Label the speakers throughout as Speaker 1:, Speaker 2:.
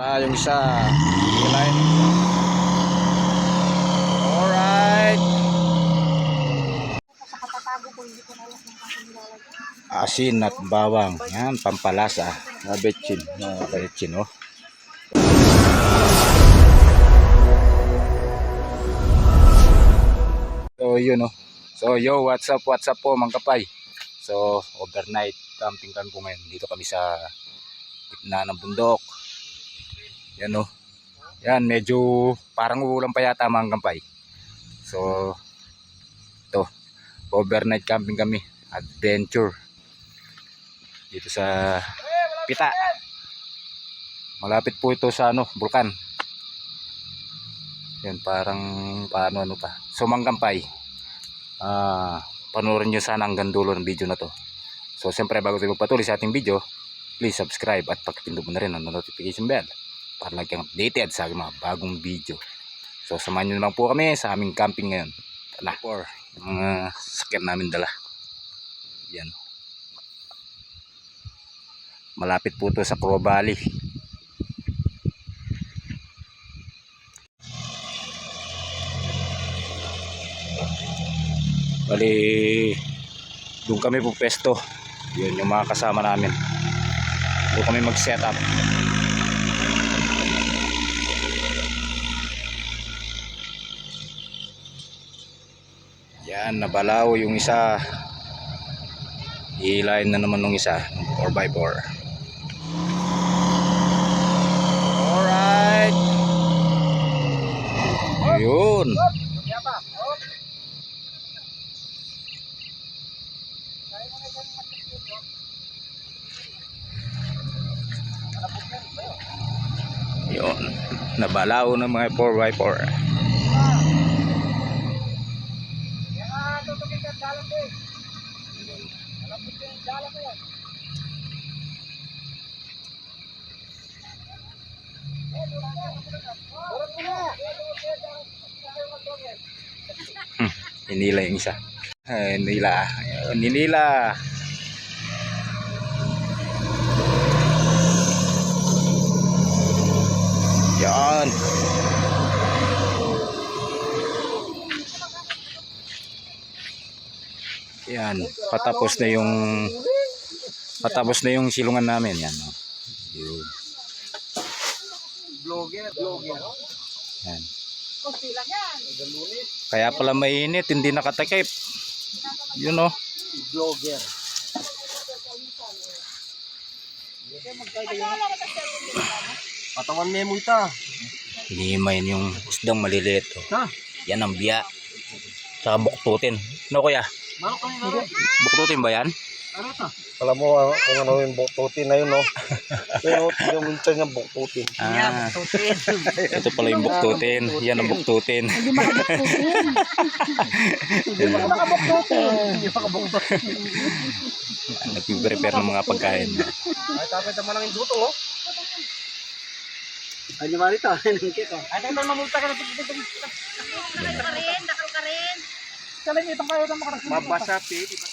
Speaker 1: Yung isa line. Alright. Asin at bawang. Yan, pampalasa. Betchin. Betchin, oh. So, yun, oh. So, yo, what's up po, mga kapay. So, overnight camping kami po ngayon. Dito kami sa gitna ng bundok. Yan, oh. Yan, medyo parang uulan pa yata, mga kapay. So, ito. Overnight camping kami. Adventure. Dito sa Pita. Malapit po ito sa bulkan. Yan, parang paano pa. So, mga kapay. Panoorin nyo sana hanggang dulo ng video na to. So siyempre bago tayo magpatuloy sa ating video, please subscribe at pakipindot mo na rin ang notification bell para lagi kang updated sa mga bagong video. So samahan nyo na lang po kami sa aming camping ngayon. Tala, for mga sakyan namin dala. Yan, malapit po to sa Pro Valley. Bali, doon kami po pesto. Yun yung mga kasama namin. Doon kami mag set up. Yan, nabalaw yung isa. Hilahin na naman ng isa, 4x4. Alright. Yun. Yun, nabalaw ng mga 4x4. Hinila yung isa. Ninila. Yan. Yan, patapos na yung silungan namin. Yan, oh. Yun. Vlogger. Yan. Kaya pala mainit, hindi nakatakip. Yun, oh. Vlogger.
Speaker 2: Patawan memo ita.
Speaker 1: Hinihimayin yung isdang maliliit, oh. Yan ang biya. Saka buktutin. No, kuya? Buktutin ba yan?
Speaker 2: Alam mo kung ano yung buktutin na yun, no? Pero yung minsan yung buktutin.
Speaker 1: Ito pala yung buktutin. Yan ang buktutin.
Speaker 3: Hindi makabuktutin. Hindi makabuktutin.
Speaker 1: Nag-prepare ng mga pagkain.
Speaker 2: Ay, tapos naman ang induto, oh. Ay, di marita. Ay, tayo mamulta ka na.
Speaker 3: Dakal ka rin.
Speaker 2: Kaling itong kayo na makarasyon. Mabasa, di ba?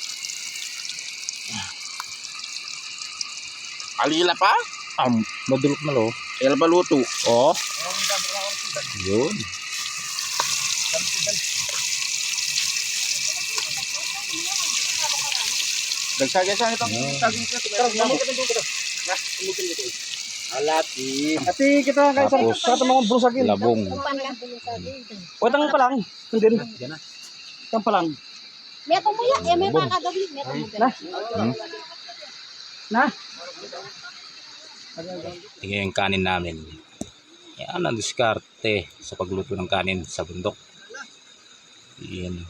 Speaker 1: Alila pa? Madulok na lo. El baluto. Oh. Yun.
Speaker 2: Dagsagay-sagay ito. Alati. Ati kita kayo sa mga brusagin.
Speaker 1: Labong.
Speaker 2: Watang pa lang. Hindi. Tang pa lang.
Speaker 3: Meto mo yan. May makakagabi. Meto mo yan.
Speaker 2: Na?
Speaker 1: Tingnan yung kanin namin. Yan ang diskarte sa pagluto ng kanin sa bundok. Yan.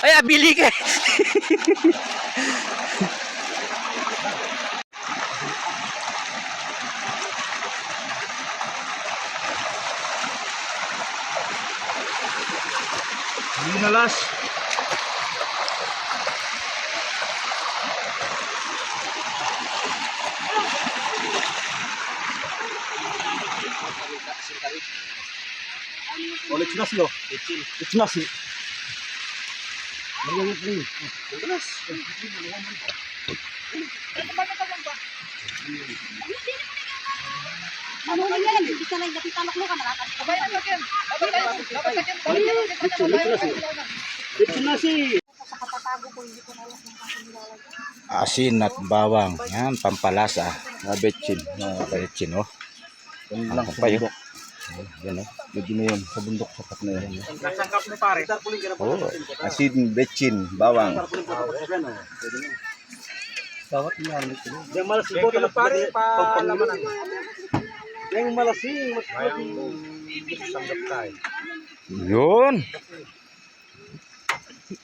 Speaker 1: Ay, abili ka.
Speaker 2: Ginalas. Ulit nasi lo. It's nasi.
Speaker 3: Ano na yan? Bisa na yung tatalok mo ka malakad.
Speaker 2: It's nasi.
Speaker 3: Sa katatago ko, hindi ko na alam kung saan nilalagay.
Speaker 1: Asin at bawang. Yan, pampalasa. Mga betchin. Mga betchin, oh.
Speaker 2: Yan
Speaker 1: Ang kapayo. Yan, oh.
Speaker 2: Pwede na yun. Sa bundok sapat na yun.
Speaker 4: Nasangkap mo pare.
Speaker 1: Oh,
Speaker 2: Asin, betchin, bawang. Bawat yan.
Speaker 4: Yang malas ko talo pare pa laman.
Speaker 2: Yang malasing. Sanggap tayo.
Speaker 1: yun.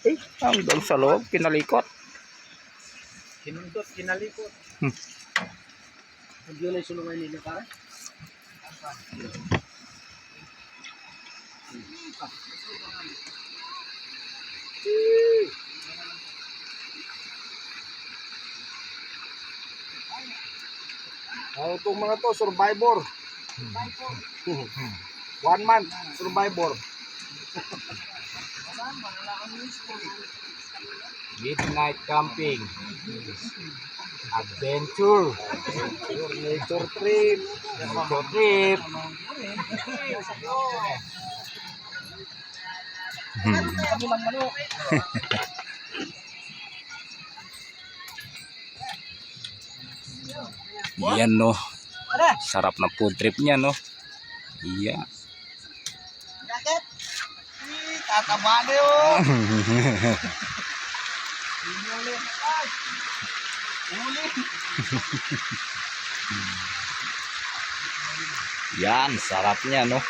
Speaker 1: Eh, hanggang sa loob, kinalikot.
Speaker 4: Kinundot, kinalikot. Hindi na sulungan nila pare.
Speaker 2: Itong mga to, survivor. 1 month, survivor.
Speaker 1: Midnight camping. Adventure.
Speaker 2: Nature trip.
Speaker 1: Nature trip. Yan no. Sarap na food trip niya no. Iya.
Speaker 4: Bakit? Tataba na yun.
Speaker 1: Yan, sarap niya no.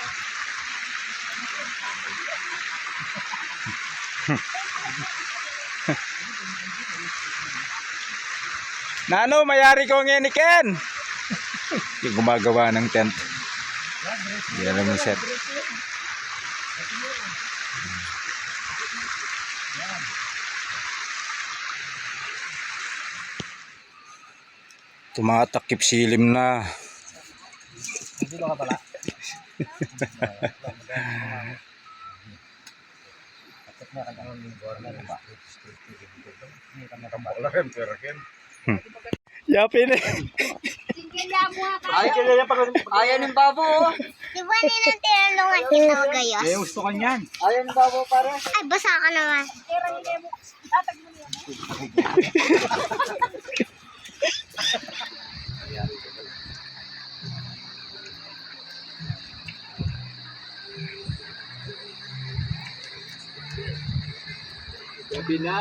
Speaker 1: Nano, mayari ko ngayon ni Ken. Yung gumagawa ng tent. Yan naman set. Tumatakip silim na.
Speaker 4: Dito ka pala.
Speaker 1: Yapin eh.
Speaker 3: Kaya mo ka.
Speaker 4: Ayan yung babo.
Speaker 5: Di ba nila tinulungan kita magayos?
Speaker 4: Gusto ka niyan. Ayan yung babo pare.
Speaker 5: Ay, basa ka naman.
Speaker 4: Gabi na.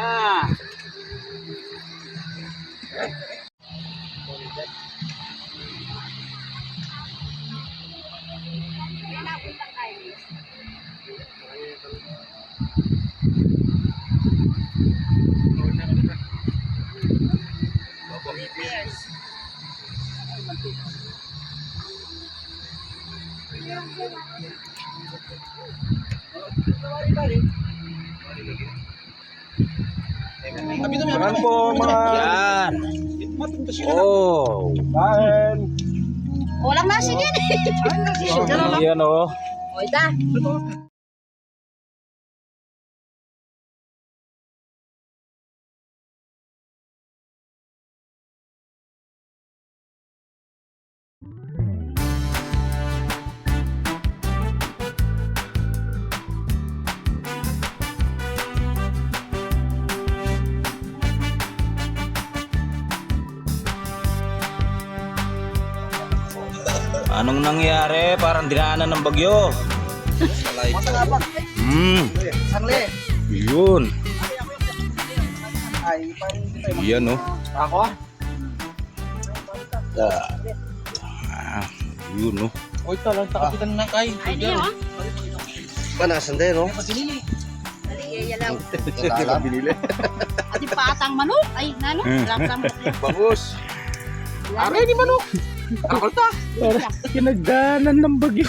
Speaker 2: Yan po mga
Speaker 1: Yan. Oh.
Speaker 2: kain.
Speaker 3: Walang nasi din.
Speaker 1: Yan oh.
Speaker 3: O, ita.
Speaker 1: Anong nangyari? Parang dinaanan ng bagyo.
Speaker 4: Sangle.
Speaker 1: Yun.
Speaker 4: Ay, parang
Speaker 1: Yan oh.
Speaker 4: ako.
Speaker 1: Yun oh.
Speaker 4: Oy, talang takapitan na kay.
Speaker 3: Ay, di oh.
Speaker 2: Panasan din, no?
Speaker 3: Aligaya lang.
Speaker 2: Kala binili.
Speaker 3: Ati patang manok. Ay, nano? Lam-lam.
Speaker 2: Bangus.
Speaker 4: Aray ni manok. Ako ta.
Speaker 1: Kinagdanan ng bagyo.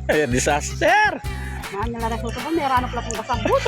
Speaker 1: Ay, disaster.
Speaker 3: Maan nila resulta ba? Meron pala pong kasabot.